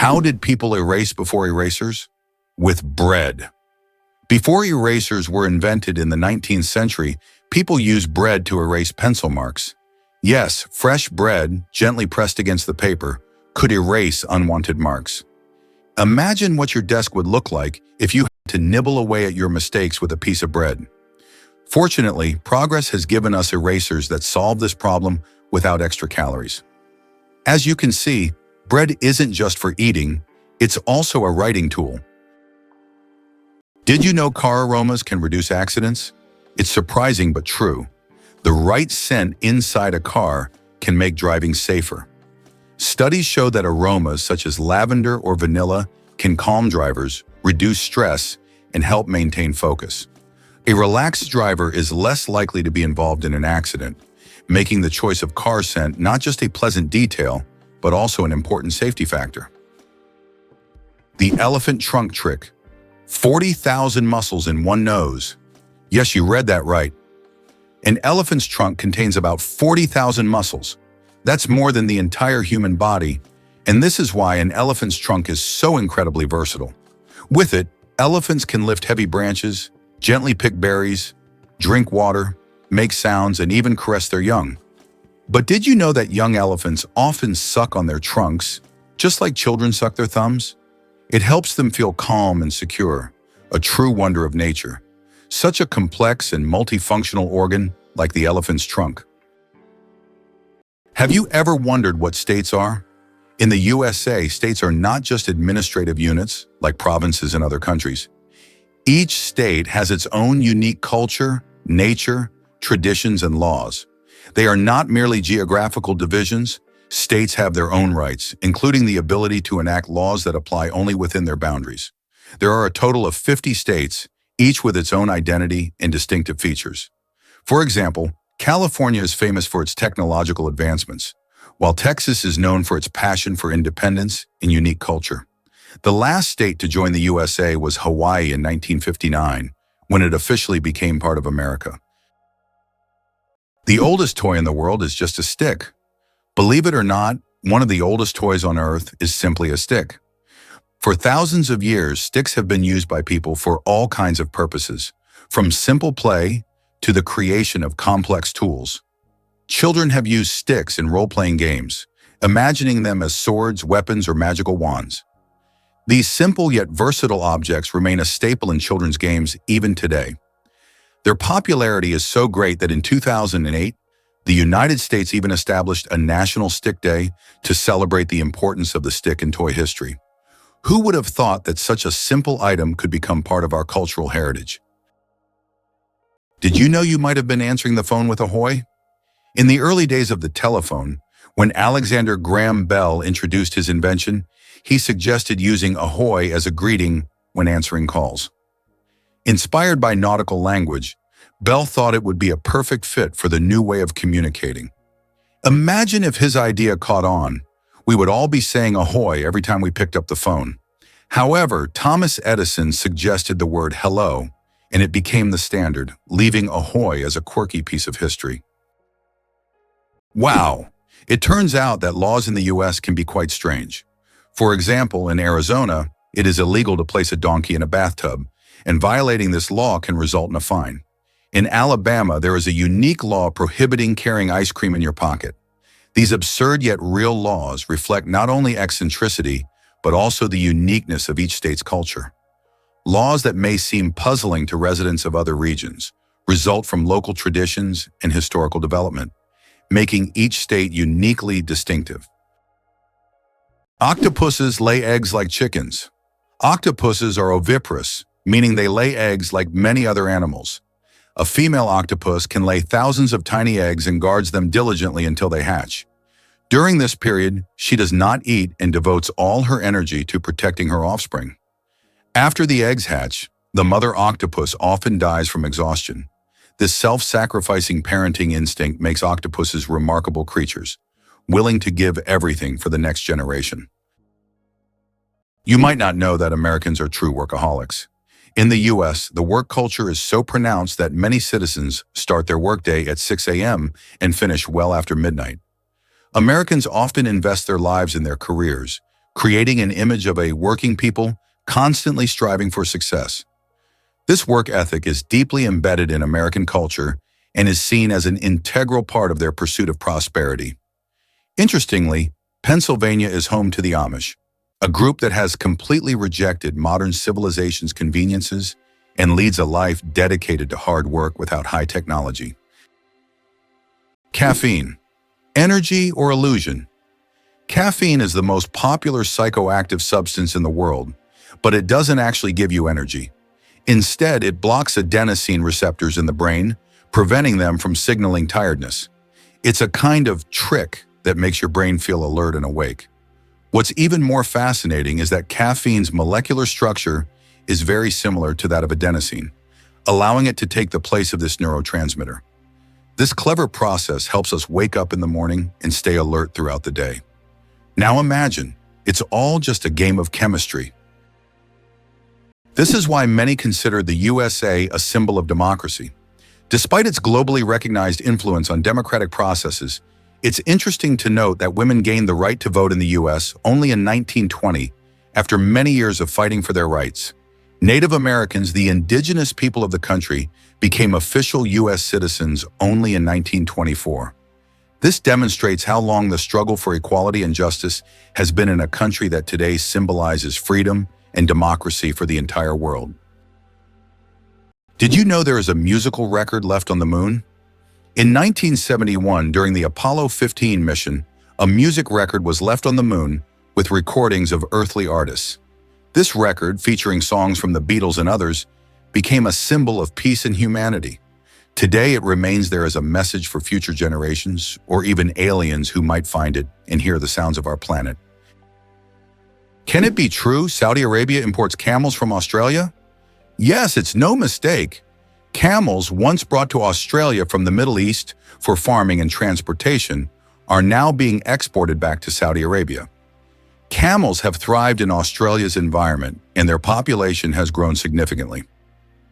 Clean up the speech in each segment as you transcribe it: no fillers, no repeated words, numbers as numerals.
How did people erase before erasers? With bread. Before erasers were invented in the 19th century, people used bread to erase pencil marks. Yes, fresh bread, gently pressed against the paper, could erase unwanted marks. Imagine what your desk would look like if you had to nibble away at your mistakes with a piece of bread. Fortunately, progress has given us erasers that solve this problem without extra calories. As you can see, bread isn't just for eating, it's also a writing tool. Did you know car aromas can reduce accidents? It's surprising but true. The right scent inside a car can make driving safer. Studies show that aromas such as lavender or vanilla can calm drivers, reduce stress, and help maintain focus. A relaxed driver is less likely to be involved in an accident, making the choice of car scent not just a pleasant detail, but also an important safety factor. The elephant trunk trick. 40,000 muscles in one nose. Yes, you read that right. An elephant's trunk contains about 40,000 muscles. That's more than the entire human body, and this is why an elephant's trunk is so incredibly versatile. With it, elephants can lift heavy branches, gently pick berries, drink water, make sounds, and even caress their young. But did you know that young elephants often suck on their trunks, just like children suck their thumbs? It helps them feel calm and secure, a true wonder of nature. Such a complex and multifunctional organ like the elephant's trunk. Have you ever wondered what states are? In the USA, states are not just administrative units like provinces in other countries. Each state has its own unique culture, nature, traditions, and laws. They are not merely geographical divisions. States have their own rights, including the ability to enact laws that apply only within their boundaries. There are a total of 50 states, each with its own identity and distinctive features. For example, California is famous for its technological advancements, while Texas is known for its passion for independence and unique culture. The last state to join the USA was Hawaii in 1959, when it officially became part of America. The oldest toy in the world is just a stick. Believe it or not, one of the oldest toys on Earth is simply a stick. For thousands of years, sticks have been used by people for all kinds of purposes, from simple play to the creation of complex tools. Children have used sticks in role-playing games, imagining them as swords, weapons, or magical wands. These simple yet versatile objects remain a staple in children's games even today. Their popularity is so great that in 2008, the United States even established a National Stick Day to celebrate the importance of the stick in toy history. Who would have thought that such a simple item could become part of our cultural heritage? Did you know you might have been answering the phone with ahoy? In the early days of the telephone, when Alexander Graham Bell introduced his invention, he suggested using ahoy as a greeting when answering calls. Inspired by nautical language, Bell thought it would be a perfect fit for the new way of communicating. Imagine if his idea caught on. We would all be saying ahoy every time we picked up the phone. However, Thomas Edison suggested the word hello, and it became the standard, leaving ahoy as a quirky piece of history. Wow! It turns out that laws in the US can be quite strange. For example, in Arizona, it is illegal to place a donkey in a bathtub, and violating this law can result in a fine. In Alabama, there is a unique law prohibiting carrying ice cream in your pocket. These absurd yet real laws reflect not only eccentricity, but also the uniqueness of each state's culture. Laws that may seem puzzling to residents of other regions result from local traditions and historical development, making each state uniquely distinctive. Octopuses lay eggs like chickens. Octopuses are oviparous, meaning they lay eggs like many other animals. A female octopus can lay thousands of tiny eggs and guards them diligently until they hatch. During this period, she does not eat and devotes all her energy to protecting her offspring. After the eggs hatch, the mother octopus often dies from exhaustion. This self-sacrificing parenting instinct makes octopuses remarkable creatures, willing to give everything for the next generation. You might not know that Americans are true workaholics. In the US, the work culture is so pronounced that many citizens start their workday at 6 a.m. and finish well after midnight. Americans often invest their lives in their careers, creating an image of a working people constantly striving for success. This work ethic is deeply embedded in American culture and is seen as an integral part of their pursuit of prosperity. Interestingly, Pennsylvania is home to the Amish, a group that has completely rejected modern civilization's conveniences and leads a life dedicated to hard work without high technology. Caffeine. Energy or illusion? Caffeine is the most popular psychoactive substance in the world, but it doesn't actually give you energy. Instead, it blocks adenosine receptors in the brain, preventing them from signaling tiredness. It's a kind of trick that makes your brain feel alert and awake. What's even more fascinating is that caffeine's molecular structure is very similar to that of adenosine, allowing it to take the place of this neurotransmitter. This clever process helps us wake up in the morning and stay alert throughout the day. Now imagine, it's all just a game of chemistry. This is why many consider the USA a symbol of democracy. Despite its globally recognized influence on democratic processes, it's interesting to note that women gained the right to vote in the US only in 1920, after many years of fighting for their rights. Native Americans, the indigenous people of the country, became official US citizens only in 1924. This demonstrates how long the struggle for equality and justice has been in a country that today symbolizes freedom and democracy for the entire world. Did you know there is a musical record left on the moon? In 1971, during the Apollo 15 mission, a music record was left on the moon with recordings of earthly artists. This record, featuring songs from the Beatles and others, became a symbol of peace and humanity. Today, it remains there as a message for future generations, or even aliens who might find it and hear the sounds of our planet. Can it be true Saudi Arabia imports camels from Australia? Yes, it's no mistake. Camels, once brought to Australia from the Middle East for farming and transportation, are now being exported back to Saudi Arabia. Camels have thrived in Australia's environment, and their population has grown significantly.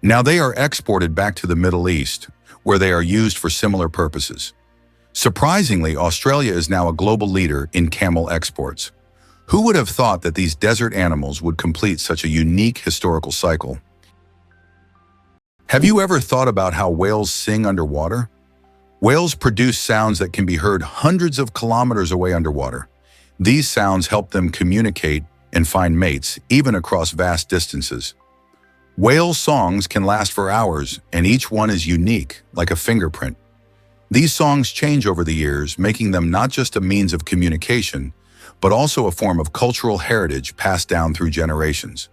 Now they are exported back to the Middle East, where they are used for similar purposes. Surprisingly, Australia is now a global leader in camel exports. Who would have thought that these desert animals would complete such a unique historical cycle? Have you ever thought about how whales sing underwater? Whales produce sounds that can be heard hundreds of kilometers away underwater. These sounds help them communicate and find mates, even across vast distances. Whale songs can last for hours, and each one is unique, like a fingerprint. These songs change over the years, making them not just a means of communication, but also a form of cultural heritage passed down through generations.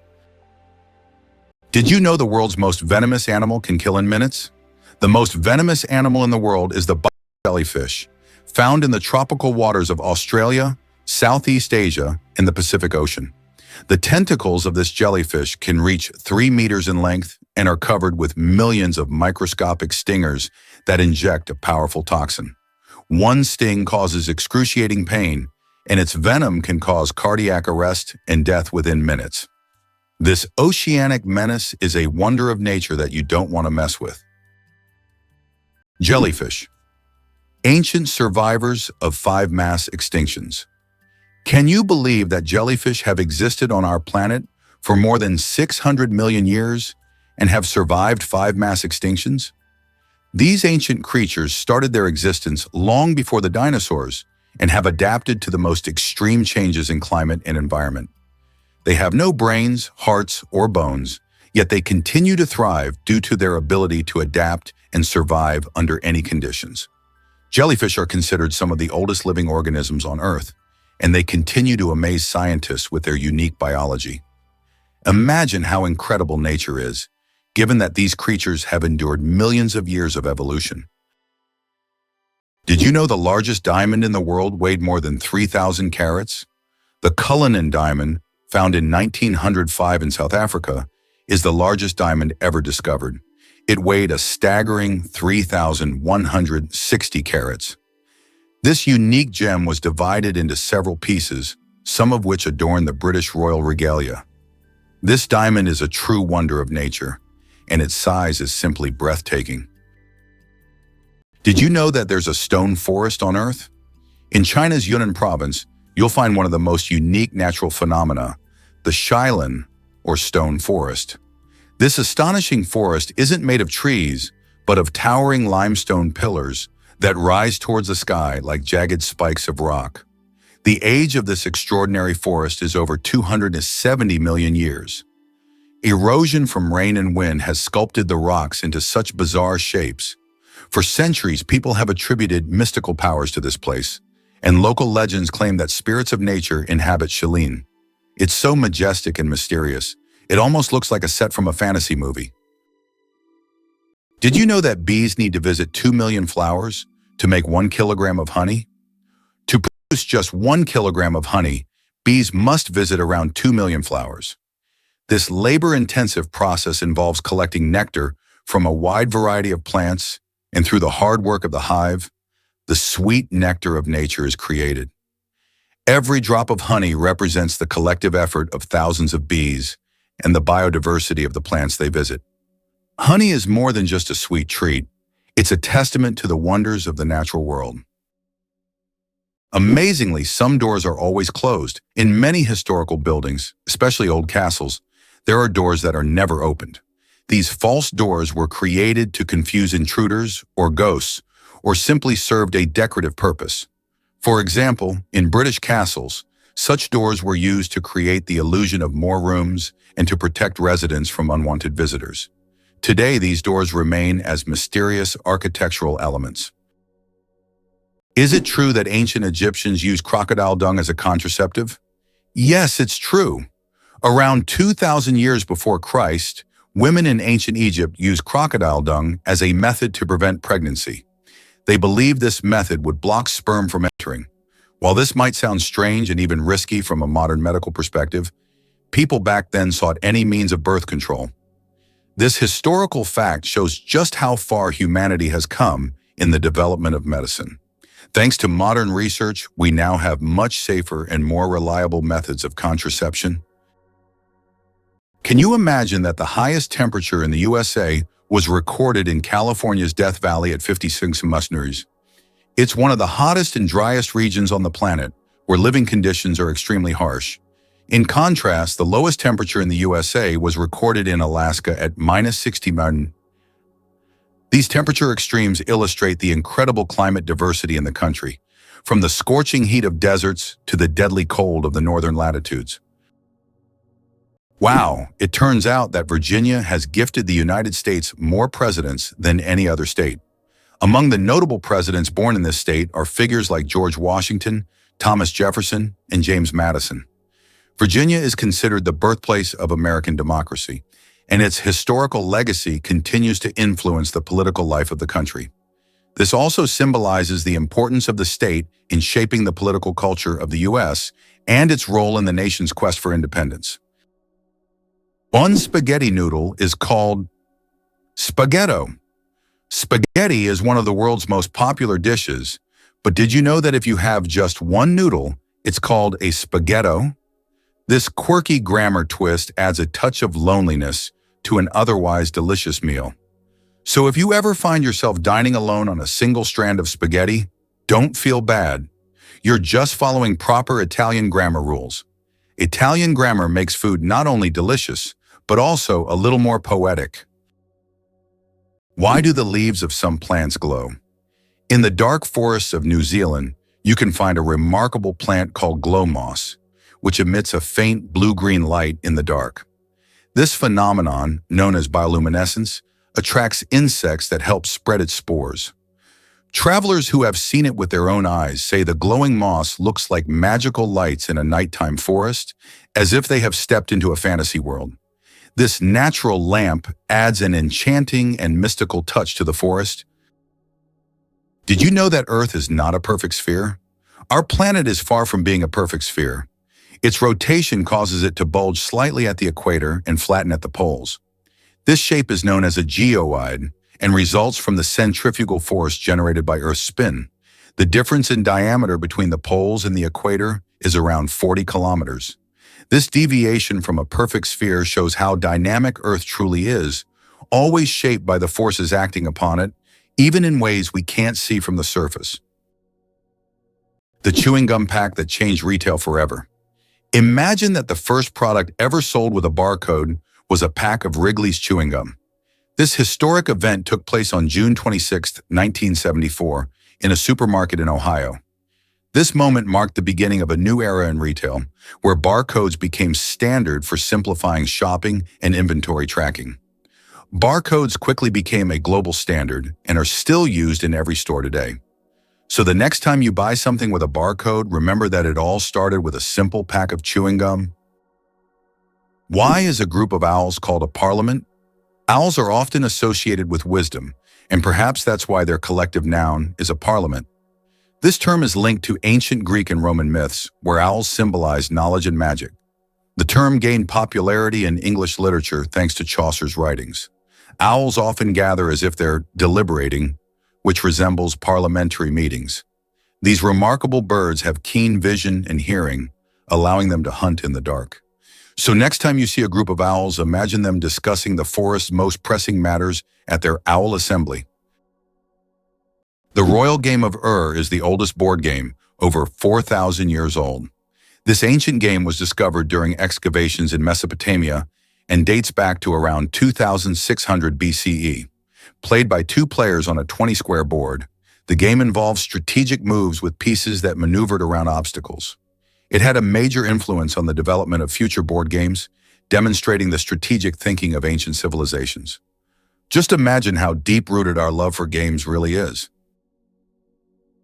Did you know the world's most venomous animal can kill in minutes? The most venomous animal in the world is the jellyfish, found in the tropical waters of Australia, Southeast Asia, and the Pacific Ocean. The tentacles of this jellyfish can reach 3 meters in length and are covered with millions of microscopic stingers that inject a powerful toxin. One sting causes excruciating pain, and its venom can cause cardiac arrest and death within minutes. This oceanic menace is a wonder of nature that you don't want to mess with. Jellyfish. Ancient survivors of 5 mass extinctions. Can you believe that jellyfish have existed on our planet for more than 600 million years and have survived 5 mass extinctions? These ancient creatures started their existence long before the dinosaurs and have adapted to the most extreme changes in climate and environment. They have no brains, hearts, or bones, yet they continue to thrive due to their ability to adapt and survive under any conditions. Jellyfish are considered some of the oldest living organisms on Earth, and they continue to amaze scientists with their unique biology. Imagine how incredible nature is, given that these creatures have endured millions of years of evolution. Did you know the largest diamond in the world weighed more than 3,000 carats? The Cullinan diamond, found in 1905 in South Africa, is the largest diamond ever discovered. It weighed a staggering 3,160 carats. This unique gem was divided into several pieces, some of which adorn the British royal regalia. This diamond is a true wonder of nature, and its size is simply breathtaking. Did you know that there's a stone forest on Earth? In China's Yunnan province, you'll find one of the most unique natural phenomena, the Shailen, or stone forest. This astonishing forest isn't made of trees, but of towering limestone pillars that rise towards the sky like jagged spikes of rock. The age of this extraordinary forest is over 270 million years. Erosion from rain and wind has sculpted the rocks into such bizarre shapes. For centuries, people have attributed mystical powers to this place, and local legends claim that spirits of nature inhabit Shailen. It's so majestic and mysterious, it almost looks like a set from a fantasy movie. Did you know that bees need to visit 2 million flowers to make 1 kilogram of honey? To produce just 1 kilogram of honey, bees must visit around 2 million flowers. This labor-intensive process involves collecting nectar from a wide variety of plants, and through the hard work of the hive, the sweet nectar of nature is created. Every drop of honey represents the collective effort of thousands of bees and the biodiversity of the plants they visit. Honey is more than just a sweet treat. It's a testament to the wonders of the natural world. Amazingly, some doors are always closed. In many historical buildings, especially old castles, there are doors that are never opened. These false doors were created to confuse intruders or ghosts, or simply served a decorative purpose. For example, in British castles, such doors were used to create the illusion of more rooms and to protect residents from unwanted visitors. Today, these doors remain as mysterious architectural elements. Is it true that ancient Egyptians used crocodile dung as a contraceptive? Yes, it's true. Around 2,000 years before Christ, women in ancient Egypt used crocodile dung as a method to prevent pregnancy. They believed this method would block sperm from entering. While this might sound strange and even risky from a modern medical perspective, people back then sought any means of birth control. This historical fact shows just how far humanity has come in the development of medicine. Thanks to modern research, we now have much safer and more reliable methods of contraception. Can you imagine that the highest temperature in the USA was recorded in California's Death Valley at 56 degrees? It's one of the hottest and driest regions on the planet, where living conditions are extremely harsh. In contrast, the lowest temperature in the USA was recorded in Alaska at -60. These temperature extremes illustrate the incredible climate diversity in the country, from the scorching heat of deserts to the deadly cold of the northern latitudes. Wow, it turns out that Virginia has gifted the United States more presidents than any other state. Among the notable presidents born in this state are figures like George Washington, Thomas Jefferson, and James Madison. Virginia is considered the birthplace of American democracy, and its historical legacy continues to influence the political life of the country. This also symbolizes the importance of the state in shaping the political culture of the U.S. and its role in the nation's quest for independence. One spaghetti noodle is called spaghetto. Spaghetti is one of the world's most popular dishes, but did you know that if you have just one noodle, it's called a spaghetto? This quirky grammar twist adds a touch of loneliness to an otherwise delicious meal. So if you ever find yourself dining alone on a single strand of spaghetti, don't feel bad. You're just following proper Italian grammar rules. Italian grammar makes food not only delicious, but also a little more poetic. Why do the leaves of some plants glow? In the dark forests of New Zealand, you can find a remarkable plant called glow moss, which emits a faint blue-green light in the dark. This phenomenon, known as bioluminescence, attracts insects that help spread its spores. Travelers who have seen it with their own eyes say the glowing moss looks like magical lights in a nighttime forest, as if they have stepped into a fantasy world. This natural lamp adds an enchanting and mystical touch to the forest. Did you know that Earth is not a perfect sphere? Our planet is far from being a perfect sphere. Its rotation causes it to bulge slightly at the equator and flatten at the poles. This shape is known as a geoid and results from the centrifugal force generated by Earth's spin. The difference in diameter between the poles and the equator is around 40 kilometers. This deviation from a perfect sphere shows how dynamic Earth truly is, always shaped by the forces acting upon it, even in ways we can't see from the surface. the chewing gum pack that changed retail forever. Imagine that the first product ever sold with a barcode was a pack of Wrigley's chewing gum. This historic event took place on June 26, 1974, in a supermarket in Ohio. This moment marked the beginning of a new era in retail, where barcodes became standard for simplifying shopping and inventory tracking. Barcodes quickly became a global standard and are still used in every store today. So the next time you buy something with a barcode, remember that it all started with a simple pack of chewing gum. Why is a group of owls called a parliament? Owls are often associated with wisdom, and perhaps that's why their collective noun is a parliament. This term is linked to ancient Greek and Roman myths, where owls symbolize knowledge and magic. The term gained popularity in English literature thanks to Chaucer's writings. Owls often gather as if they're deliberating, which resembles parliamentary meetings. These remarkable birds have keen vision and hearing, allowing them to hunt in the dark. So next time you see a group of owls, imagine them discussing the forest's most pressing matters at their owl assembly. The royal game of is the oldest board game, over 4,000 years old. This ancient game was discovered during excavations in Mesopotamia and dates back to around 2600 BCE. Played by two players on a 20-square board, the game involved strategic moves with pieces that maneuvered around obstacles. It had a major influence on the development of future board games, demonstrating the strategic thinking of ancient civilizations. Just imagine how deep-rooted our love for games really is.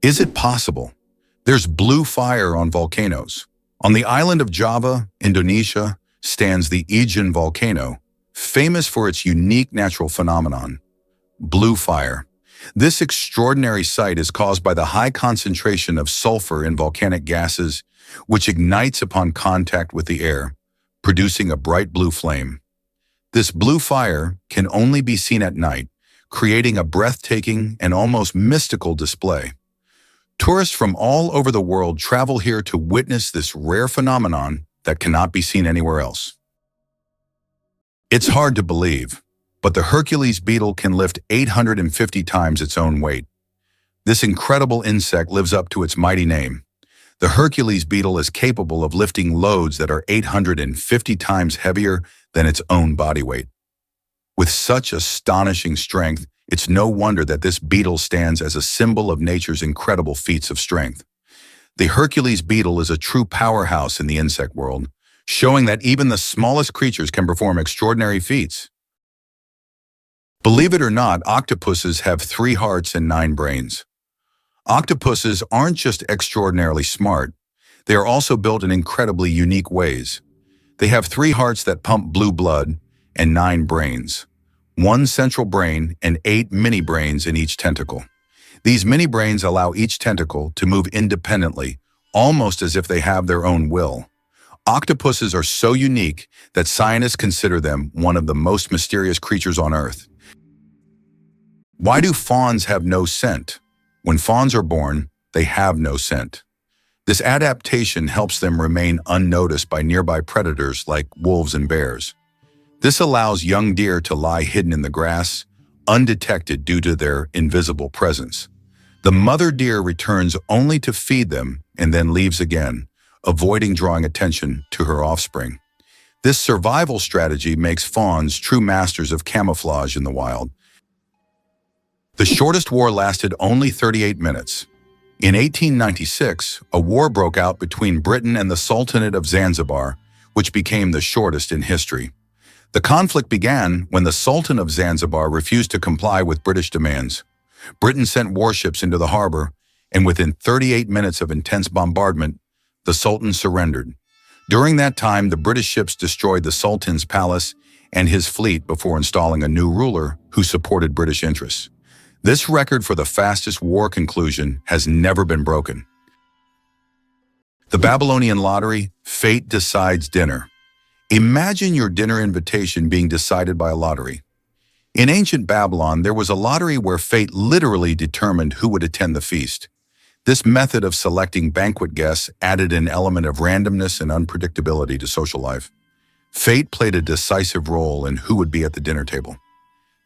Is it possible? There's blue fire on volcanoes. On the island of Java, Indonesia, stands the Aegean volcano, famous for its unique natural phenomenon, blue fire. This extraordinary sight is caused by the high concentration of sulfur in volcanic gases, which ignites upon contact with the air, producing a bright blue flame. This blue fire can only be seen at night, creating a breathtaking and almost mystical display. Tourists from all over the world travel here to witness this rare phenomenon that cannot be seen anywhere else. It's hard to believe, but the Hercules beetle can lift 850 times its own weight. This incredible insect lives up to its mighty name. The Hercules beetle is capable of lifting loads that are 850 times heavier than its own body weight. With such astonishing strength, it's no wonder that this beetle stands as a symbol of nature's incredible feats of strength. The Hercules beetle is a true powerhouse in the insect world, showing that even the smallest creatures can perform extraordinary feats. Believe it or not, octopuses have 3 hearts and 9 brains. Octopuses aren't just extraordinarily smart, they are also built in incredibly unique ways. They have 3 hearts that pump blue blood and 9 brains, 1 central brain and 8 mini brains in each tentacle. These mini brains allow each tentacle to move independently, almost as if they have their own will. Octopuses are so unique that scientists consider them one of the most mysterious creatures on Earth. Why do fawns have no scent? When fawns are born, they have no scent. This adaptation helps them remain unnoticed by nearby predators like wolves and bears. This allows young deer to lie hidden in the grass, undetected due to their invisible presence. The mother deer returns only to feed them and then leaves again, avoiding drawing attention to her offspring. This survival strategy makes fawns true masters of camouflage in the wild. The shortest war lasted only 38 minutes. In 1896, a war broke out between Britain and the Sultanate of Zanzibar, which became the shortest in history. The conflict began when the Sultan of Zanzibar refused to comply with British demands. Britain sent warships into the harbor, and within 38 minutes of intense bombardment, the Sultan surrendered. During that time, the British ships destroyed the Sultan's palace and his fleet before installing a new ruler who supported British interests. This record for the fastest war conclusion has never been broken. The Babylonian lottery, fate decides dinner. Imagine your dinner invitation being decided by a lottery. In ancient Babylon, there was a lottery where fate literally determined who would attend the feast. This method of selecting banquet guests added an element of randomness and unpredictability to social life. Fate played a decisive role in who would be at the dinner table.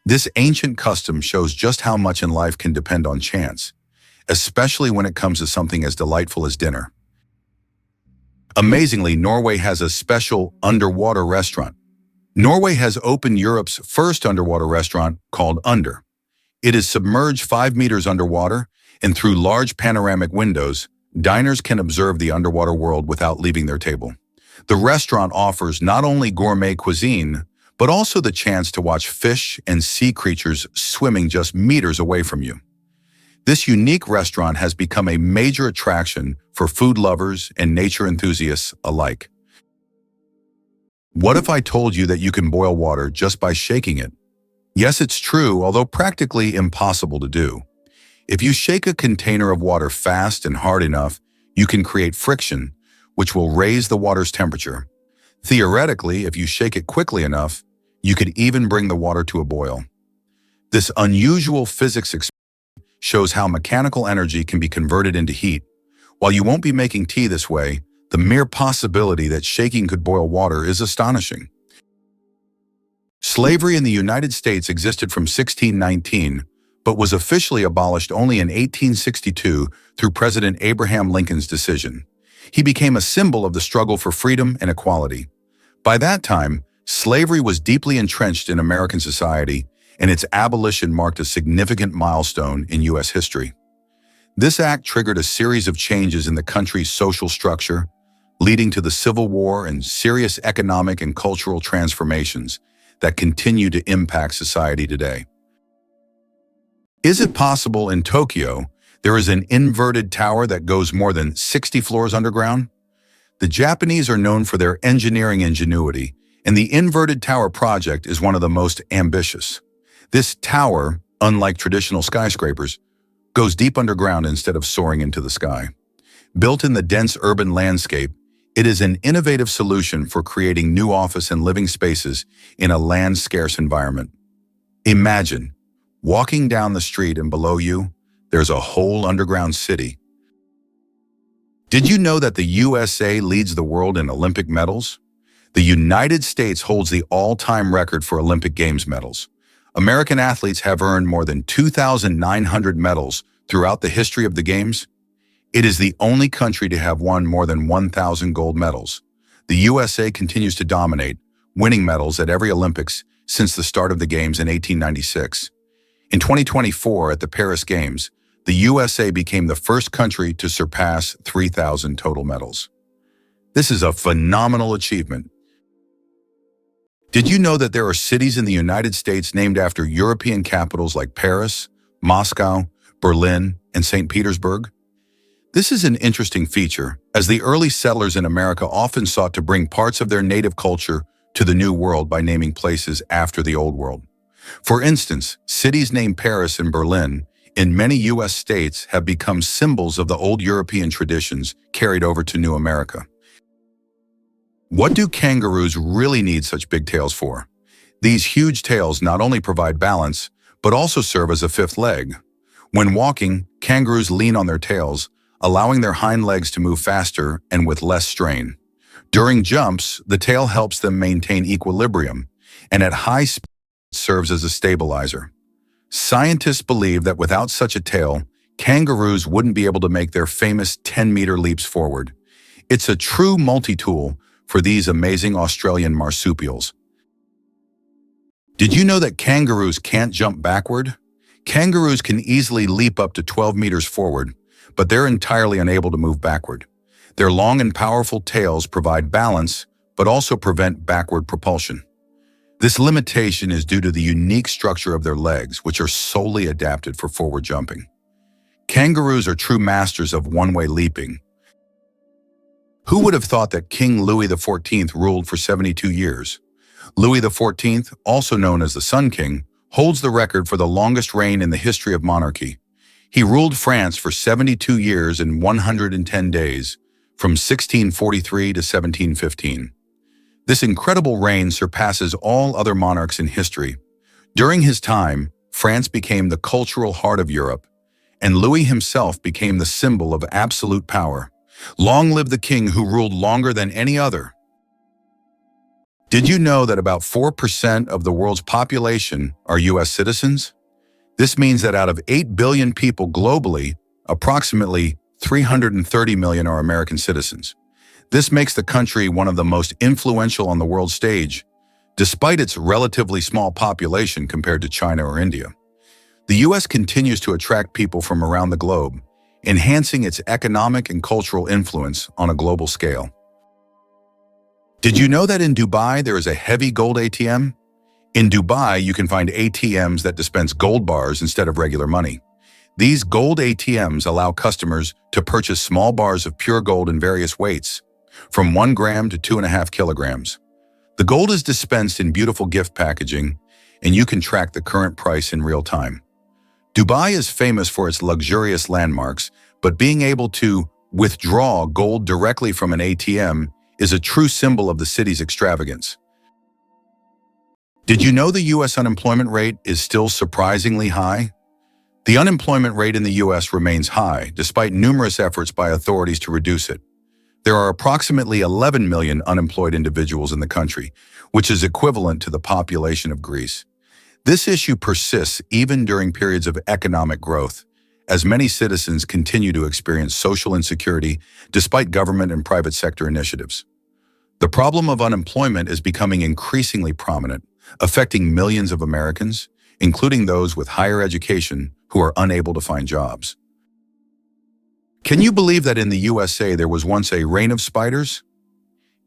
This ancient custom shows just how much in life can depend on chance. especially when it comes to something as delightful as dinner. Amazingly, Norway has a special underwater restaurant. Norway has opened Europe's first underwater restaurant called Under. It is submerged 5 meters underwater, and through large panoramic windows, diners can observe the underwater world without leaving their table. The restaurant offers not only gourmet cuisine, but also the chance to watch fish and sea creatures swimming just meters away from you. This unique restaurant has become a major attraction for food lovers and nature enthusiasts alike. What if I told you that you can boil water just by shaking it? Yes, it's true, although practically impossible to do. If you shake a container of water fast and hard enough, you can create friction, which will raise the water's temperature. Theoretically, if you shake it quickly enough, you could even bring the water to a boil. This unusual physics experiment shows how mechanical energy can be converted into heat. While you won't be making tea this way, the mere possibility that shaking could boil water is astonishing. Slavery in the United States existed from 1619, but was officially abolished only in 1862 through President Abraham Lincoln's decision. He became a symbol of the struggle for freedom and equality. By that time, slavery was deeply entrenched in American society, and its abolition marked a significant milestone in U.S. history. This act triggered a series of changes in the country's social structure, leading to the Civil War and serious economic and cultural transformations that continue to impact society today. Is it possible in Tokyo there is an inverted tower that goes more than 60 floors underground? The Japanese are known for their engineering ingenuity, and the inverted tower project is one of the most ambitious. This tower, unlike traditional skyscrapers, goes deep underground instead of soaring into the sky. Built in the dense urban landscape, it is an innovative solution for creating new office and living spaces in a land-scarce environment. Imagine walking down the street and below you, there's a whole underground city. Did you know that the USA leads the world in Olympic medals? The United States holds the all-time record for Olympic Games medals. American athletes have earned more than 2,900 medals throughout the history of the Games. It is the only country to have won more than 1,000 gold medals. The USA continues to dominate, winning medals at every Olympics since the start of the Games in 1896. In 2024, at the Paris Games, the USA became the first country to surpass 3,000 total medals. This is a phenomenal achievement. Did you know that there are cities in the United States named after European capitals like Paris, Moscow, Berlin, and St. Petersburg? This is an interesting feature, as the early settlers in America often sought to bring parts of their native culture to the New World by naming places after the Old World. For instance, cities named Paris and Berlin in many U.S. states have become symbols of the old European traditions carried over to New America. What do kangaroos really need such big tails for? These huge tails not only provide balance, but also serve as a fifth leg. When walking, kangaroos lean on their tails, allowing their hind legs to move faster and with less strain. During jumps, the tail helps them maintain equilibrium, and at high speed, it serves as a stabilizer. Scientists believe that without such a tail, kangaroos wouldn't be able to make their famous 10-meter leaps forward. It's a true multi-tool for these amazing Australian marsupials. Did you know that kangaroos can't jump backward? Kangaroos can easily leap up to 12 meters forward, but they're entirely unable to move backward. Their long and powerful tails provide balance, but also prevent backward propulsion. This limitation is due to the unique structure of their legs, which are solely adapted for forward jumping. Kangaroos are true masters of one-way leaping. Who would have thought that King Louis XIV ruled for 72 years? Louis XIV, also known as the Sun King, holds the record for the longest reign in the history of monarchy. He ruled France for 72 years and 110 days, from 1643 to 1715. This incredible reign surpasses all other monarchs in history. During his time, France became the cultural heart of Europe, and Louis himself became the symbol of absolute power. Long live the king who ruled longer than any other. Did you know that about 4% of the world's population are U.S. citizens? This means that out of 8 billion people globally, Approximately 330 million are American citizens. This makes the country one of the most influential on the world stage, despite its relatively small population compared to China or India. The US continues to attract people from around the globe, enhancing its economic and cultural influence on a global scale. Did you know that in Dubai there is a heavy gold ATM? In Dubai, you can find ATMs that dispense gold bars instead of regular money. These gold ATMs allow customers to purchase small bars of pure gold in various weights, from 1 gram to 2.5 kilograms. The gold is dispensed in beautiful gift packaging, and you can track the current price in real time. Dubai is famous for its luxurious landmarks, but being able to withdraw gold directly from an ATM is a true symbol of the city's extravagance. Did you know the US unemployment rate is still surprisingly high? The unemployment rate in the US remains high, despite numerous efforts by authorities to reduce it. There are approximately 11 million unemployed individuals in the country, which is equivalent to the population of Greece. This issue persists even during periods of economic growth, as many citizens continue to experience social insecurity despite government and private sector initiatives. The problem of unemployment is becoming increasingly prominent, affecting millions of Americans, including those with higher education who are unable to find jobs. Can you believe that in the USA there was once a reign of spiders?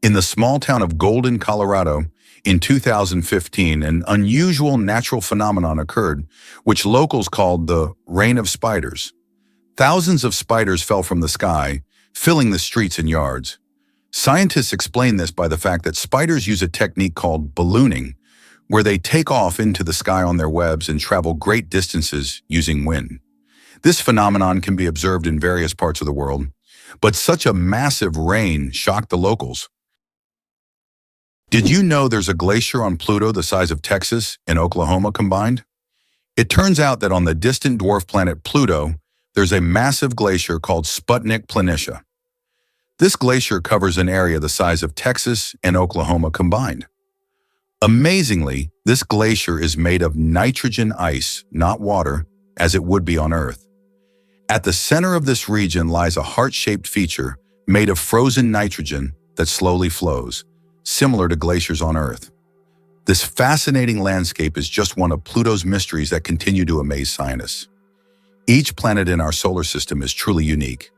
In the small town of Golden, Colorado, in 2015, an unusual natural phenomenon occurred, which locals called the reign of spiders. Thousands of spiders fell from the sky, filling the streets and yards. Scientists explain this by the fact that spiders use a technique called ballooning, where they take off into the sky on their webs and travel great distances using wind. This phenomenon can be observed in various parts of the world, but such a massive rain shocked the locals. Did you know there's a glacier on Pluto the size of Texas and Oklahoma combined? It turns out that on the distant dwarf planet Pluto, there's a massive glacier called Sputnik Planitia. This glacier covers an area the size of Texas and Oklahoma combined. Amazingly, this glacier is made of nitrogen ice, not water, as it would be on Earth. At the center of this region lies a heart-shaped feature made of frozen nitrogen that slowly flows, similar to glaciers on Earth. This fascinating landscape is just one of Pluto's mysteries that continue to amaze scientists. Each planet in our solar system is truly unique.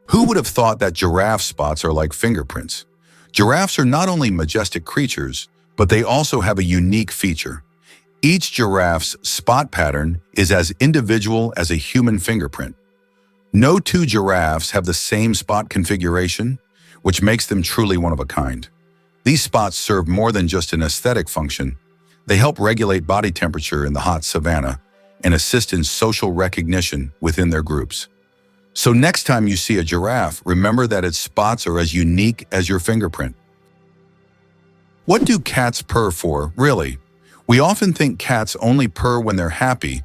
Who would have thought that giraffe spots are like fingerprints? Giraffes are not only majestic creatures, but they also have a unique feature. Each giraffe's spot pattern is as individual as a human fingerprint. No two giraffes have the same spot configuration, which makes them truly one of a kind. These spots serve more than just an aesthetic function. They help regulate body temperature in the hot savanna and assist in social recognition within their groups. So next time you see a giraffe, remember that its spots are as unique as your fingerprint. What do cats purr for, really? We often think cats only purr when they're happy,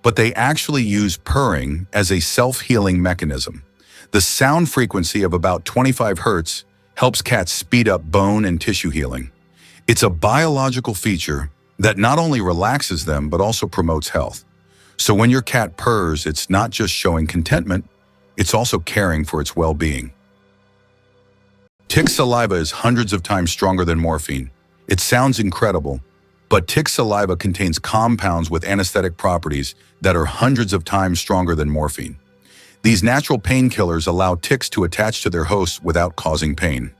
but they actually use purring as a self-healing mechanism. The sound frequency of about 25 hertz helps cats speed up bone and tissue healing. It's a biological feature that not only relaxes them, but also promotes health. So when your cat purrs, it's not just showing contentment, it's also caring for its well-being. Tick saliva is hundreds of times stronger than morphine. It sounds incredible, but tick saliva contains compounds with anesthetic properties that are hundreds of times stronger than morphine. These natural painkillers allow ticks to attach to their hosts without causing pain.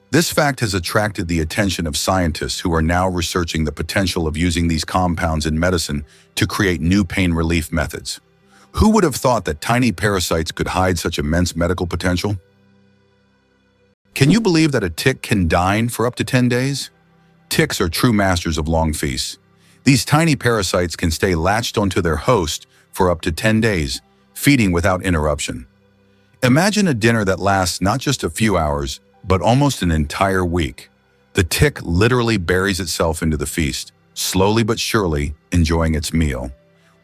This fact has attracted the attention of scientists who are now researching the potential of using these compounds in medicine to create new pain relief methods. Who would have thought that tiny parasites could hide such immense medical potential? Can you believe that a tick can dine for up to 10 days? Ticks are true masters of long feasts. These tiny parasites can stay latched onto their host for up to 10 days, feeding without interruption. Imagine a dinner that lasts not just a few hours, but almost an entire week. The tick literally buries itself into the feast, slowly but surely enjoying its meal.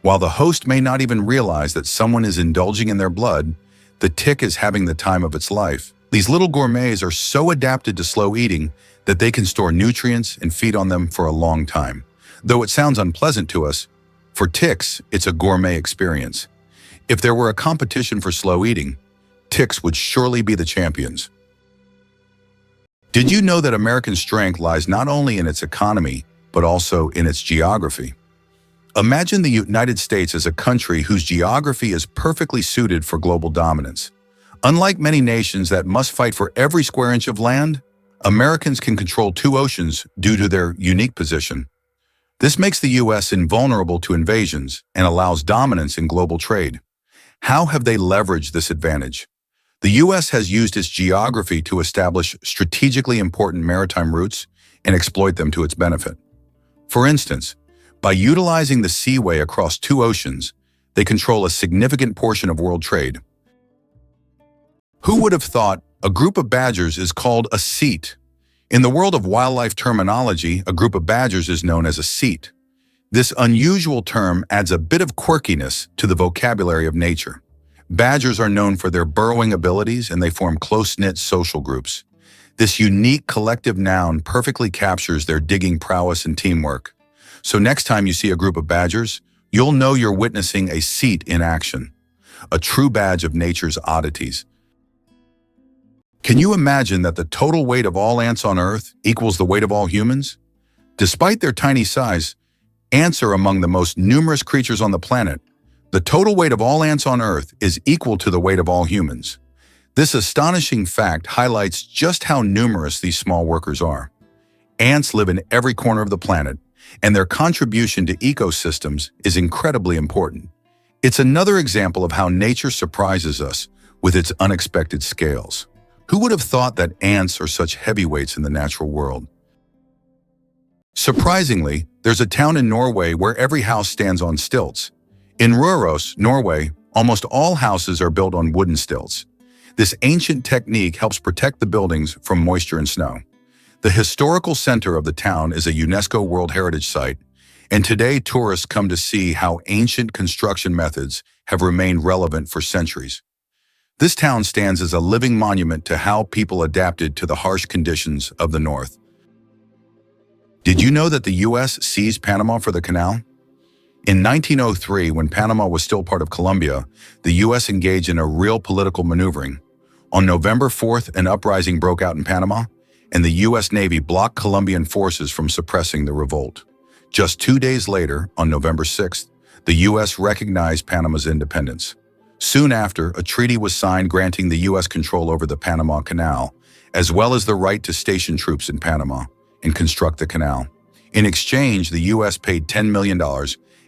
While the host may not even realize that someone is indulging in their blood, the tick is having the time of its life. These little gourmets are so adapted to slow eating that they can store nutrients and feed on them for a long time. Though it sounds unpleasant to us, for ticks, it's a gourmet experience. If there were a competition for slow eating, ticks would surely be the champions. Did you know that American strength lies not only in its economy, but also in its geography? Imagine the United States as a country whose geography is perfectly suited for global dominance. Unlike many nations that must fight for every square inch of land, Americans can control two oceans due to their unique position. This makes the U.S. invulnerable to invasions and allows dominance in global trade. How have they leveraged this advantage? The U.S. has used its geography to establish strategically important maritime routes and exploit them to its benefit. For instance, by utilizing the seaway across two oceans, they control a significant portion of world trade. Who would have thought a group of badgers is called a seat? In the world of wildlife terminology, a group of badgers is known as a seat. This unusual term adds a bit of quirkiness to the vocabulary of nature. Badgers are known for their burrowing abilities and they form close-knit social groups. This unique collective noun perfectly captures their digging prowess and teamwork. So next time you see a group of badgers, you'll know you're witnessing a seat in action, a true badge of nature's oddities. Can you imagine that the total weight of all ants on Earth equals the weight of all humans? Despite their tiny size, ants are among the most numerous creatures on the planet. The total weight of all ants on Earth is equal to the weight of all humans. This astonishing fact highlights just how numerous these small workers are. Ants live in every corner of the planet, and their contribution to ecosystems is incredibly important. It's another example of how nature surprises us with its unexpected scales. Who would have thought that ants are such heavyweights in the natural world? Surprisingly, there's a town in Norway where every house stands on stilts. In Røros, Norway, almost all houses are built on wooden stilts. This ancient technique helps protect the buildings from moisture and snow. The historical center of the town is a UNESCO World Heritage Site, and today tourists come to see how ancient construction methods have remained relevant for centuries. This town stands as a living monument to how people adapted to the harsh conditions of the North. Did you know that the U.S. seized Panama for the canal? In 1903, when Panama was still part of Colombia, the U.S. engaged in a real political maneuvering. On November 4th, an uprising broke out in Panama, and the U.S. Navy blocked Colombian forces from suppressing the revolt. Just 2 days later, on November 6th, the U.S. recognized Panama's independence. Soon after, a treaty was signed granting the U.S. control over the Panama Canal, as well as the right to station troops in Panama and construct the canal. In exchange, the U.S. paid $10 million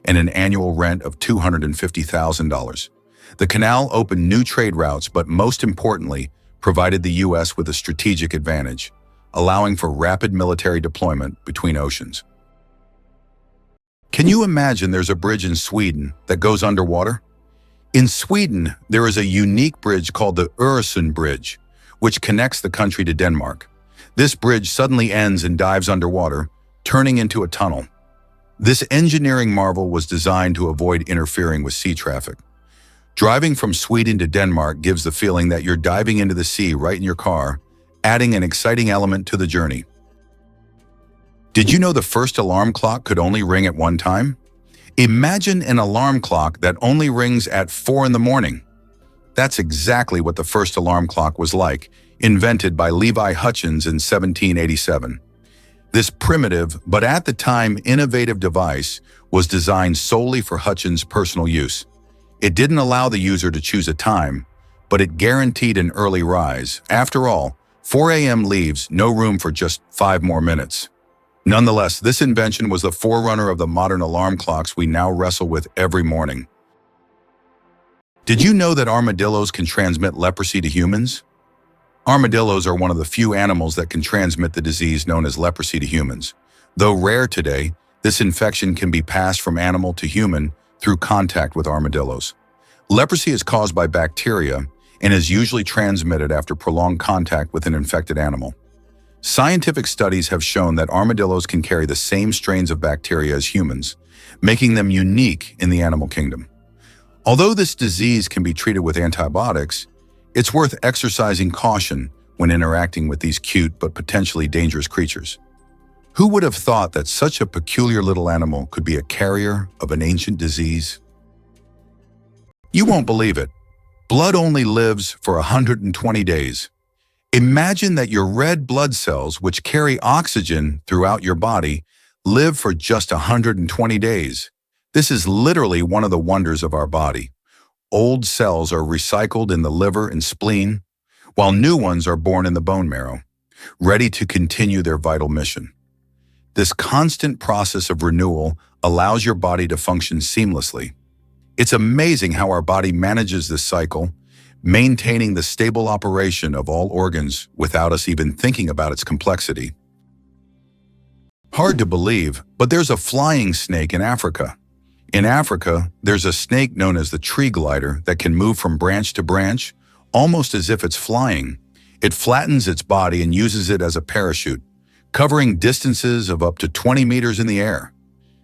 and an annual rent of $250,000. The canal opened new trade routes, but most importantly, provided the U.S. with a strategic advantage, allowing for rapid military deployment between oceans. Can you imagine there's a bridge in Sweden that goes underwater? In Sweden, there is a unique bridge called the Öresund Bridge, which connects the country to Denmark. This bridge suddenly ends and dives underwater, turning into a tunnel. This engineering marvel was designed to avoid interfering with sea traffic. Driving from Sweden to Denmark gives the feeling that you're diving into the sea right in your car, adding an exciting element to the journey. Did you know the first alarm clock could only ring at one time? Imagine an alarm clock that only rings at 4 in the morning. That's exactly what the first alarm clock was like, invented by Levi Hutchins in 1787. This primitive, but at the time innovative device was designed solely for Hutchins' personal use. It didn't allow the user to choose a time, but it guaranteed an early rise. After all, 4 a.m. leaves no room for just 5 more minutes. Nonetheless, this invention was the forerunner of the modern alarm clocks we now wrestle with every morning. Did you know that armadillos can transmit leprosy to humans? Armadillos are one of the few animals that can transmit the disease known as leprosy to humans. Though rare today, this infection can be passed from animal to human through contact with armadillos. Leprosy is caused by bacteria and is usually transmitted after prolonged contact with an infected animal. Scientific studies have shown that armadillos can carry the same strains of bacteria as humans, making them unique in the animal kingdom. Although this disease can be treated with antibiotics, it's worth exercising caution when interacting with these cute but potentially dangerous creatures. Who would have thought that such a peculiar little animal could be a carrier of an ancient disease? You won't believe it. Blood only lives for 120 days. Imagine that your red blood cells, which carry oxygen throughout your body, live for just 120 days. This is literally one of the wonders of our body. Old cells are recycled in the liver and spleen, while new ones are born in the bone marrow, ready to continue their vital mission. This constant process of renewal allows your body to function seamlessly. It's amazing how our body manages this cycle, maintaining the stable operation of all organs without us even thinking about its complexity. Hard to believe, but there's a flying snake in Africa. In Africa, there's a snake known as the tree glider that can move from branch to branch, almost as if it's flying. It flattens its body and uses it as a parachute, covering distances of up to 20 meters in the air.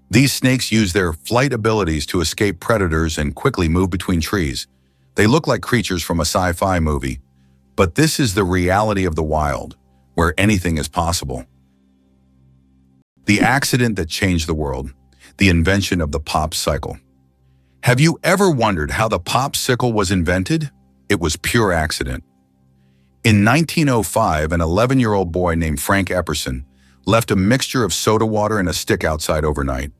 These snakes use their flight abilities to escape predators and quickly move between trees. They look like creatures from a sci-fi movie, but this is the reality of the wild, where anything is possible. The accident that changed the world, the invention of the popsicle. Have you ever wondered how the popsicle was invented? It was pure accident. In 1905, an 11-year-old boy named Frank Epperson left a mixture of soda water and a stick outside overnight.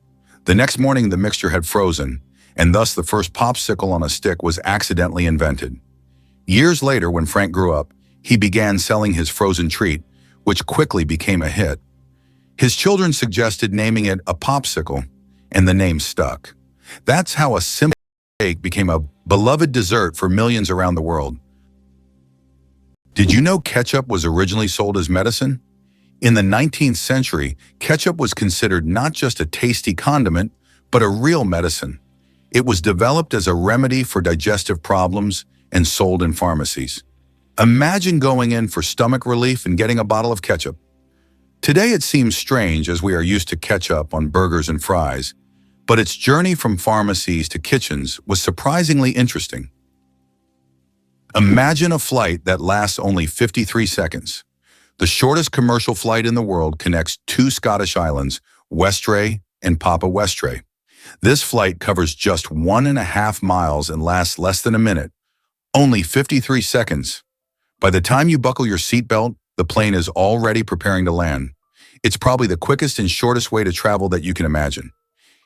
The next morning, the mixture had frozen, and thus the first popsicle on a stick was accidentally invented. Years later, when Frank grew up, he began selling his frozen treat, which quickly became a hit. His children suggested naming it a popsicle, and the name stuck. That's how a simple cake became a beloved dessert for millions around the world. Did you know ketchup was originally sold as medicine? In the 19th century, ketchup was considered not just a tasty condiment, but a real medicine. It was developed as a remedy for digestive problems and sold in pharmacies. Imagine going in for stomach relief and getting a bottle of ketchup. Today it seems strange as we are used to ketchup on burgers and fries, but its journey from pharmacies to kitchens was surprisingly interesting. Imagine a flight that lasts only 53 seconds. The shortest commercial flight in the world connects two Scottish islands, Westray and Papa Westray. This flight covers just 1.5 miles and lasts less than a minute, only 53 seconds. By the time you buckle your seatbelt, the plane is already preparing to land. It's probably the quickest and shortest way to travel that you can imagine.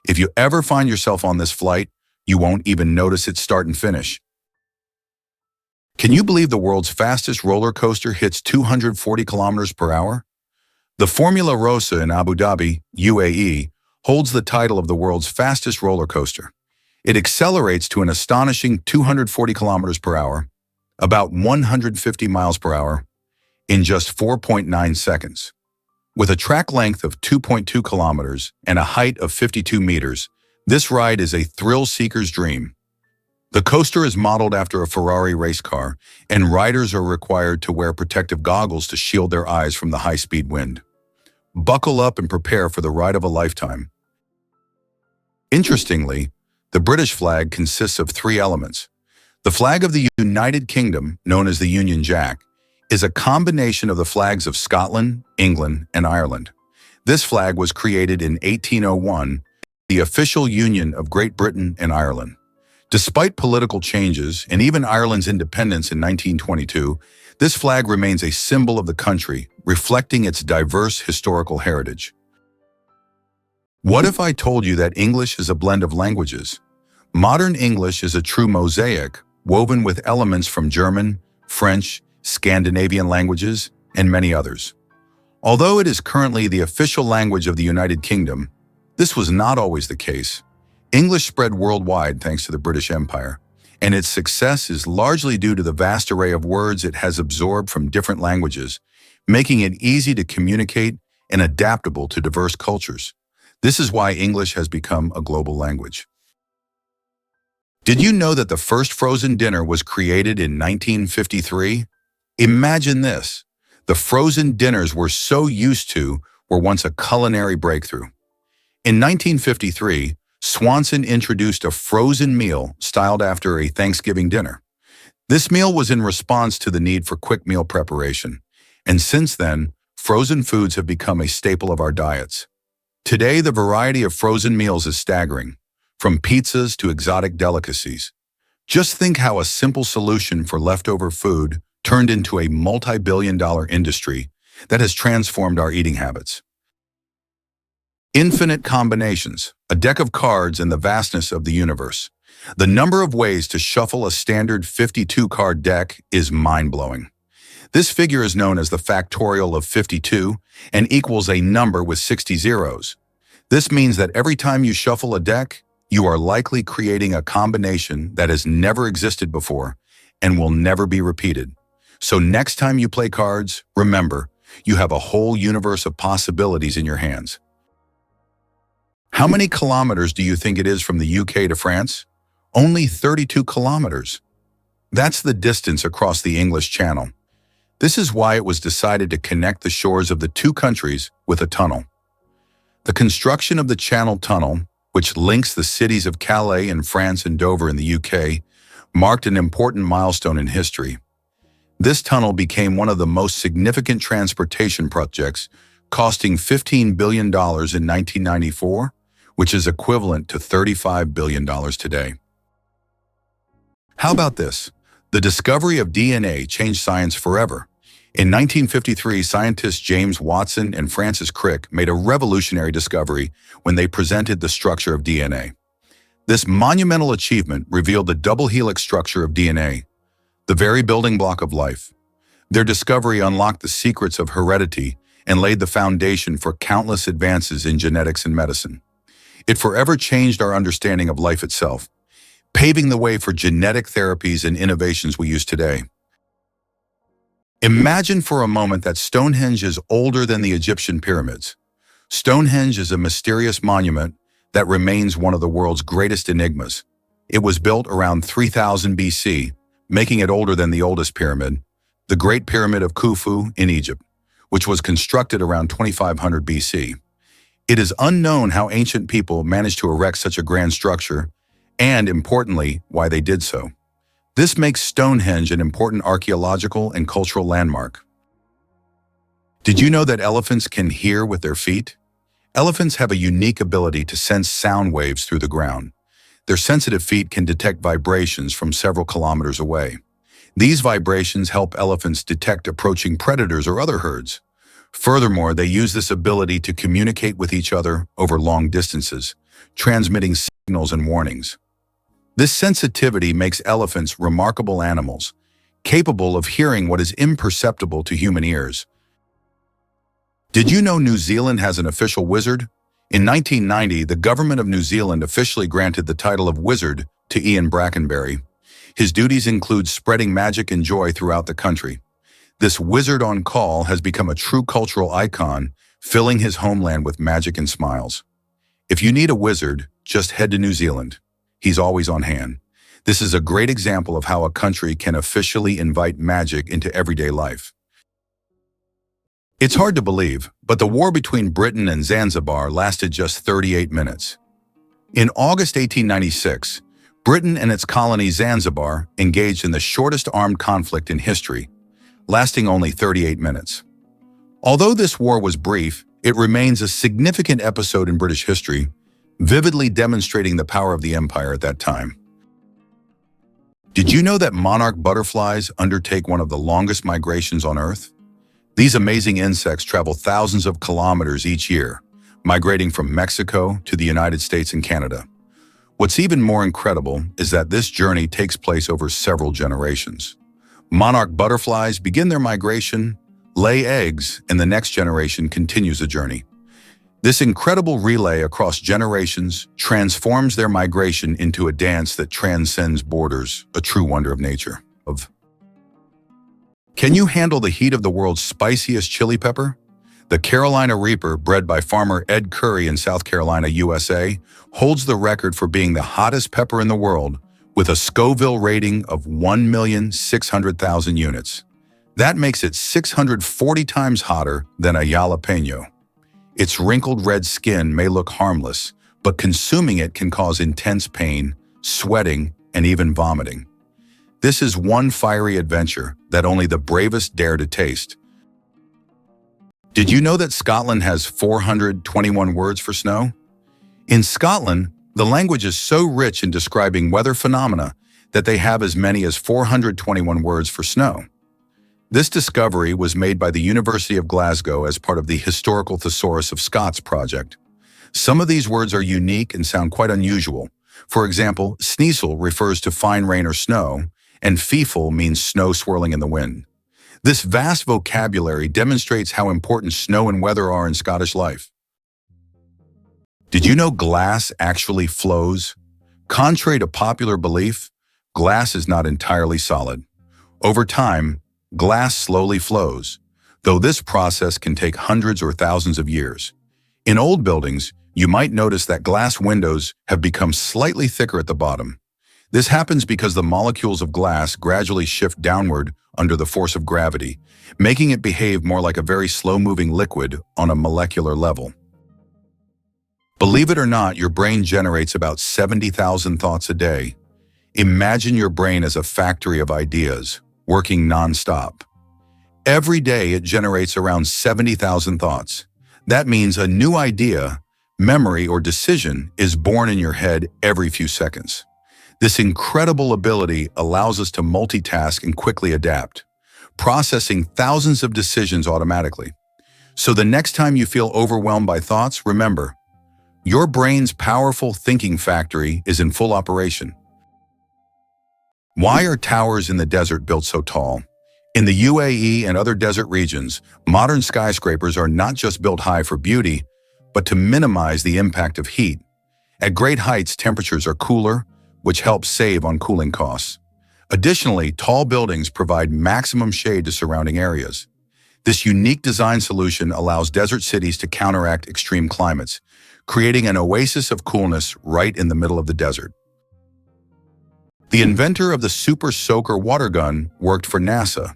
If you ever find yourself on this flight, you won't even notice its start and finish. Can you believe the world's fastest roller coaster hits 240 kilometers per hour? The Formula Rossa in Abu Dhabi, UAE, holds the title of the world's fastest roller coaster. It accelerates to an astonishing 240 kilometers per hour, about 150 miles per hour, in just 4.9 seconds. With a track length of 2.2 kilometers and a height of 52 meters, this ride is a thrill-seeker's dream. The coaster is modeled after a Ferrari race car, and riders are required to wear protective goggles to shield their eyes from the high-speed wind. Buckle up and prepare for the ride of a lifetime. Interestingly, the British flag consists of 3 elements. The flag of the United Kingdom, known as the Union Jack, is a combination of the flags of Scotland, England, and Ireland. This flag was created in 1801, the official union of Great Britain and Ireland. Despite political changes and even Ireland's independence in 1922, this flag remains a symbol of the country, reflecting its diverse historical heritage. What if I told you that English is a blend of languages? Modern English is a true mosaic, woven with elements from German, French, Scandinavian languages, and many others. Although it is currently the official language of the United Kingdom, this was not always the case. English spread worldwide thanks to the British Empire, and its success is largely due to the vast array of words it has absorbed from different languages, making it easy to communicate and adaptable to diverse cultures. This is why English has become a global language. Did you know that the first frozen dinner was created in 1953? Imagine this. The frozen dinners we're so used to were once a culinary breakthrough. In 1953, Swanson introduced a frozen meal styled after a Thanksgiving dinner. This meal was in response to the need for quick meal preparation, and since then, frozen foods have become a staple of our diets. Today, the variety of frozen meals is staggering, from pizzas to exotic delicacies. Just think how a simple solution for leftover food turned into a multi-billion-dollar industry that has transformed our eating habits. Infinite combinations, a deck of cards in the vastness of the universe. The number of ways to shuffle a standard 52-card deck is mind-blowing. This figure is known as the factorial of 52 and equals a number with 60 zeros. This means that every time you shuffle a deck, you are likely creating a combination that has never existed before and will never be repeated. So next time you play cards, remember, you have a whole universe of possibilities in your hands. How many kilometers do you think it is from the UK to France? Only 32 kilometers. That's the distance across the English Channel. This is why it was decided to connect the shores of the two countries with a tunnel. The construction of the Channel Tunnel, which links the cities of Calais in France and Dover in the UK, marked an important milestone in history. This tunnel became one of the most significant transportation projects, costing $15 billion in 1994, which is equivalent to $35 billion today. How about this? The discovery of DNA changed science forever. In 1953, scientists James Watson and Francis Crick made a revolutionary discovery when they presented the structure of DNA. This monumental achievement revealed the double helix structure of DNA, the very building block of life. Their discovery unlocked the secrets of heredity and laid the foundation for countless advances in genetics and medicine. It forever changed our understanding of life itself, paving the way for genetic therapies and innovations we use today. Imagine for a moment that Stonehenge is older than the Egyptian pyramids. Stonehenge is a mysterious monument that remains one of the world's greatest enigmas. It was built around 3000 BC, making it older than the oldest pyramid, the Great Pyramid of Khufu in Egypt, which was constructed around 2500 BC. It is unknown how ancient people managed to erect such a grand structure, and importantly, why they did so. This makes Stonehenge an important archaeological and cultural landmark. Did you know that elephants can hear with their feet? Elephants have a unique ability to sense sound waves through the ground. Their sensitive feet can detect vibrations from several kilometers away. These vibrations help elephants detect approaching predators or other herds. Furthermore, they use this ability to communicate with each other over long distances, transmitting signals and warnings. This sensitivity makes elephants remarkable animals, capable of hearing what is imperceptible to human ears. Did you know New Zealand has an official wizard? In 1990, the government of New Zealand officially granted the title of wizard to Ian Brackenbury. His duties include spreading magic and joy throughout the country. This wizard on call has become a true cultural icon, filling his homeland with magic and smiles. If you need a wizard, just head to New Zealand. He's always on hand. This is a great example of how a country can officially invite magic into everyday life. It's hard to believe, but the war between Britain and Zanzibar lasted just 38 minutes. In August 1896, Britain and its colony Zanzibar engaged in the shortest armed conflict in history, lasting only 38 minutes. Although this war was brief, it remains a significant episode in British history, vividly demonstrating the power of the empire at that time. Did you know that monarch butterflies undertake one of the longest migrations on Earth? These amazing insects travel thousands of kilometers each year, migrating from Mexico to the United States and Canada. What's even more incredible is that this journey takes place over several generations. Monarch butterflies begin their migration, lay eggs, and the next generation continues the journey. This incredible relay across generations transforms their migration into a dance that transcends borders, a true wonder of nature. Can you handle the heat of the world's spiciest chili pepper? The Carolina Reaper, bred by farmer Ed Curry in South Carolina, USA, holds the record for being the hottest pepper in the world with a Scoville rating of 1,600,000 units. That makes it 640 times hotter than a jalapeno. Its wrinkled red skin may look harmless, but consuming it can cause intense pain, sweating, and even vomiting. This is one fiery adventure that only the bravest dare to taste. Did you know that Scotland has 421 words for snow? In Scotland, the language is so rich in describing weather phenomena that they have as many as 421 words for snow. This discovery was made by the University of Glasgow as part of the Historical Thesaurus of Scots project. Some of these words are unique and sound quite unusual. For example, sneasel refers to fine rain or snow, and feeful means snow swirling in the wind. This vast vocabulary demonstrates how important snow and weather are in Scottish life. Did you know glass actually flows? Contrary to popular belief, glass is not entirely solid. Over time, glass slowly flows, though this process can take hundreds or thousands of years. In old buildings, you might notice that glass windows have become slightly thicker at the bottom. This happens because the molecules of glass gradually shift downward under the force of gravity, making it behave more like a very slow-moving liquid on a molecular level. Believe it or not, your brain generates about 70,000 thoughts a day. Imagine your brain as a factory of ideas, working non-stop. Every day it generates around 70,000 thoughts. That means a new idea, memory, or decision is born in your head every few seconds. This incredible ability allows us to multitask and quickly adapt, processing thousands of decisions automatically. So the next time you feel overwhelmed by thoughts, remember, your brain's powerful thinking factory is in full operation. Why are towers in the desert built so tall? In the UAE and other desert regions, modern skyscrapers are not just built high for beauty, but to minimize the impact of heat. At great heights, temperatures are cooler, which helps save on cooling costs. Additionally, tall buildings provide maximum shade to surrounding areas. This unique design solution allows desert cities to counteract extreme climates, creating an oasis of coolness right in the middle of the desert. The inventor of the Super Soaker water gun worked for NASA.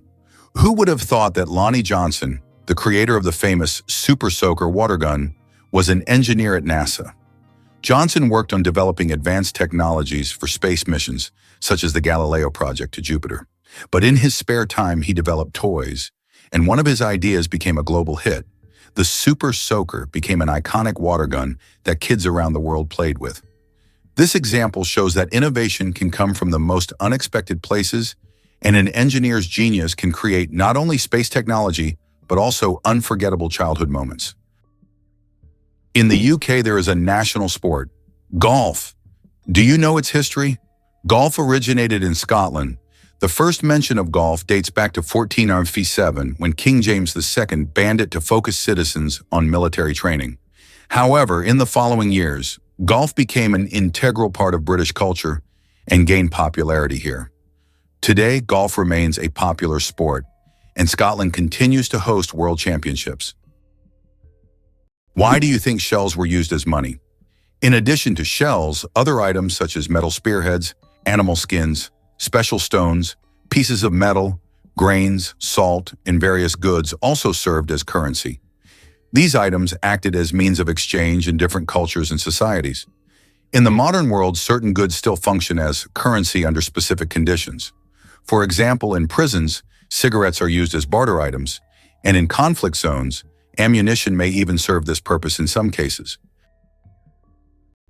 Who would have thought that Lonnie Johnson, the creator of the famous Super Soaker water gun, was an engineer at NASA? Johnson worked on developing advanced technologies for space missions, such as the Galileo project to Jupiter. But in his spare time, he developed toys, and one of his ideas became a global hit. The Super Soaker became an iconic water gun that kids around the world played with. This example shows that innovation can come from the most unexpected places, and an engineer's genius can create not only space technology, but also unforgettable childhood moments. In the UK, there is a national sport, golf. Do you know its history? Golf originated in Scotland. The first mention of golf dates back to 1497, when King James II banned it to focus citizens on military training. However, in the following years, golf became an integral part of British culture and gained popularity here. Today, golf remains a popular sport, and Scotland continues to host world championships. Why do you think shells were used as money? In addition to shells, other items such as metal spearheads, animal skins, special stones, pieces of metal, grains, salt, and various goods also served as currency. These items acted as means of exchange in different cultures and societies. In the modern world, certain goods still function as currency under specific conditions. For example, in prisons, cigarettes are used as barter items, and in conflict zones, ammunition may even serve this purpose in some cases.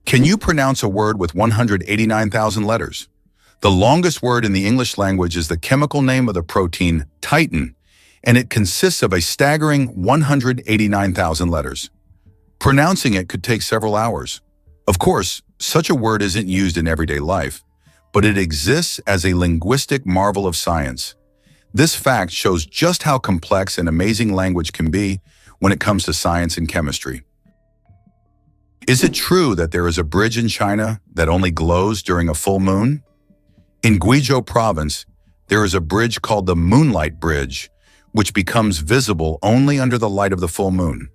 Can you pronounce a word with 189,000 letters? The longest word in the English language is the chemical name of the protein titin, and it consists of a staggering 189,000 letters. Pronouncing it could take several hours. Of course, such a word isn't used in everyday life, but it exists as a linguistic marvel of science. This fact shows just how complex and amazing language can be when it comes to science and chemistry. Is it true that there is a bridge in China that only glows during a full moon? In Guizhou province, there is a bridge called the Moonlight Bridge, which becomes visible only under the light of the full moon.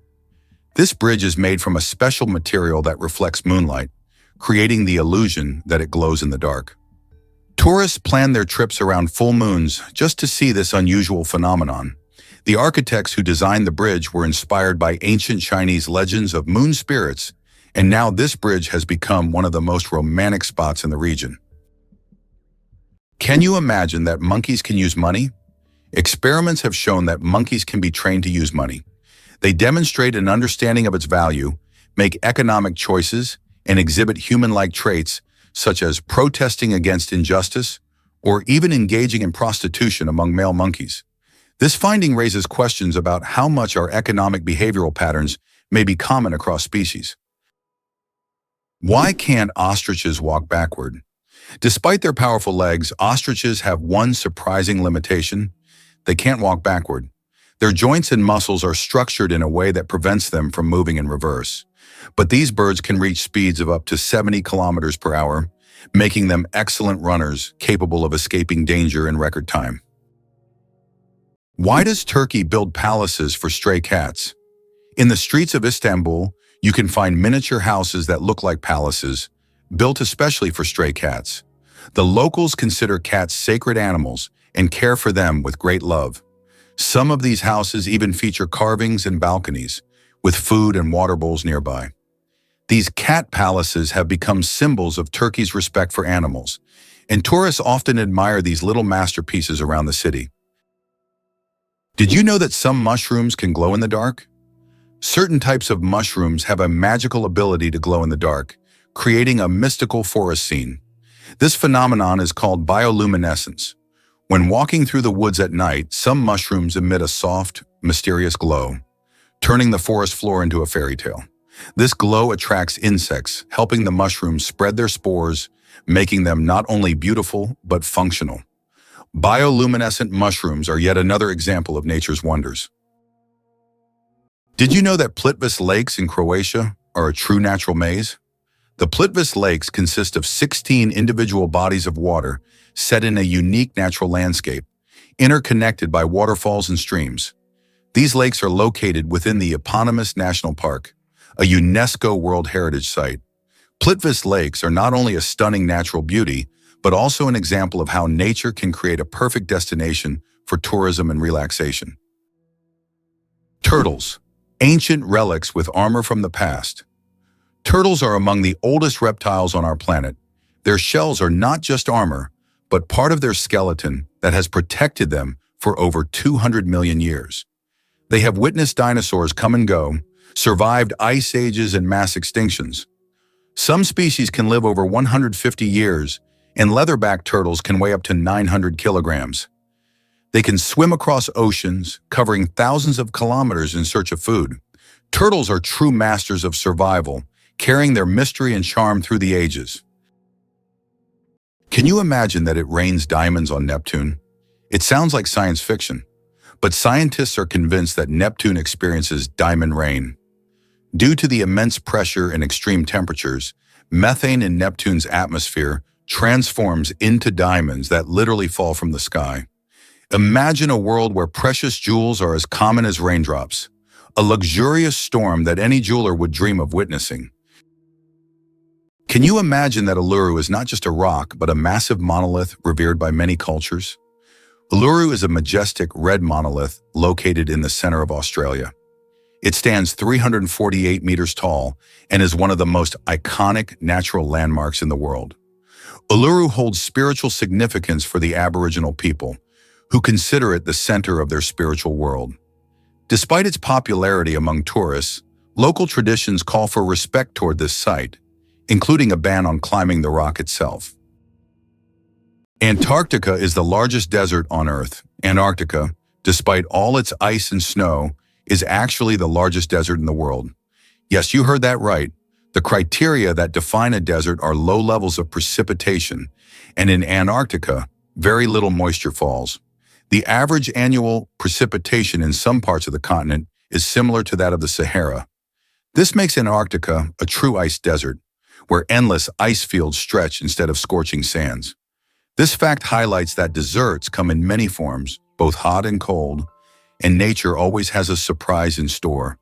This bridge is made from a special material that reflects moonlight, creating the illusion that it glows in the dark. Tourists plan their trips around full moons just to see this unusual phenomenon. The architects who designed the bridge were inspired by ancient Chinese legends of moon spirits, and now this bridge has become one of the most romantic spots in the region. Can you imagine that monkeys can use money? Experiments have shown that monkeys can be trained to use money. They demonstrate an understanding of its value, make economic choices, and exhibit human-like traits such as protesting against injustice or even engaging in prostitution among male monkeys. This finding raises questions about how much our economic behavioral patterns may be common across species. Why can't ostriches walk backward? Despite their powerful legs, ostriches have one surprising limitation: they can't walk backward. Their joints and muscles are structured in a way that prevents them from moving in reverse. But these birds can reach speeds of up to 70 kilometers per hour, making them excellent runners capable of escaping danger in record time. Why does Turkey build palaces for stray cats? In the streets of Istanbul, you can find miniature houses that look like palaces, built especially for stray cats. The locals consider cats sacred animals and care for them with great love. Some of these houses even feature carvings and balconies, with food and water bowls nearby. These cat palaces have become symbols of Turkey's respect for animals, and tourists often admire these little masterpieces around the city. Did you know that some mushrooms can glow in the dark? Certain types of mushrooms have a magical ability to glow in the dark, creating a mystical forest scene. This phenomenon is called bioluminescence. When walking through the woods at night, some mushrooms emit a soft, mysterious glow, turning the forest floor into a fairy tale. This glow attracts insects, helping the mushrooms spread their spores, making them not only beautiful, but functional. Bioluminescent mushrooms are yet another example of nature's wonders. Did you know that Plitvice Lakes in Croatia are a true natural maze? The Plitvice Lakes consist of 16 individual bodies of water set in a unique natural landscape, interconnected by waterfalls and streams. These lakes are located within the eponymous National Park, a UNESCO World Heritage Site. Plitvice Lakes are not only a stunning natural beauty, but also an example of how nature can create a perfect destination for tourism and relaxation. Turtles, ancient relics with armor from the past. Turtles are among the oldest reptiles on our planet. Their shells are not just armor, but part of their skeleton that has protected them for over 200 million years. They have witnessed dinosaurs come and go, survived ice ages and mass extinctions. Some species can live over 150 years, and leatherback turtles can weigh up to 900 kilograms. They can swim across oceans, covering thousands of kilometers in search of food. Turtles are true masters of survival, carrying their mystery and charm through the ages. Can you imagine that it rains diamonds on Neptune? It sounds like science fiction, but scientists are convinced that Neptune experiences diamond rain. Due to the immense pressure and extreme temperatures, methane in Neptune's atmosphere transforms into diamonds that literally fall from the sky. Imagine a world where precious jewels are as common as raindrops, a luxurious storm that any jeweler would dream of witnessing. Can you imagine that Uluru is not just a rock, but a massive monolith revered by many cultures? Uluru is a majestic red monolith located in the center of Australia. It stands 348 meters tall and is one of the most iconic natural landmarks in the world. Uluru holds spiritual significance for the Aboriginal people, who consider it the center of their spiritual world. Despite its popularity among tourists, local traditions call for respect toward this site, including a ban on climbing the rock itself. Antarctica is the largest desert on Earth. Antarctica, despite all its ice and snow, is actually the largest desert in the world. Yes, you heard that right. The criteria that define a desert are low levels of precipitation, and in Antarctica, very little moisture falls. The average annual precipitation in some parts of the continent is similar to that of the Sahara. This makes Antarctica a true ice desert, where endless ice fields stretch instead of scorching sands. This fact highlights that deserts come in many forms, both hot and cold, and nature always has a surprise in store.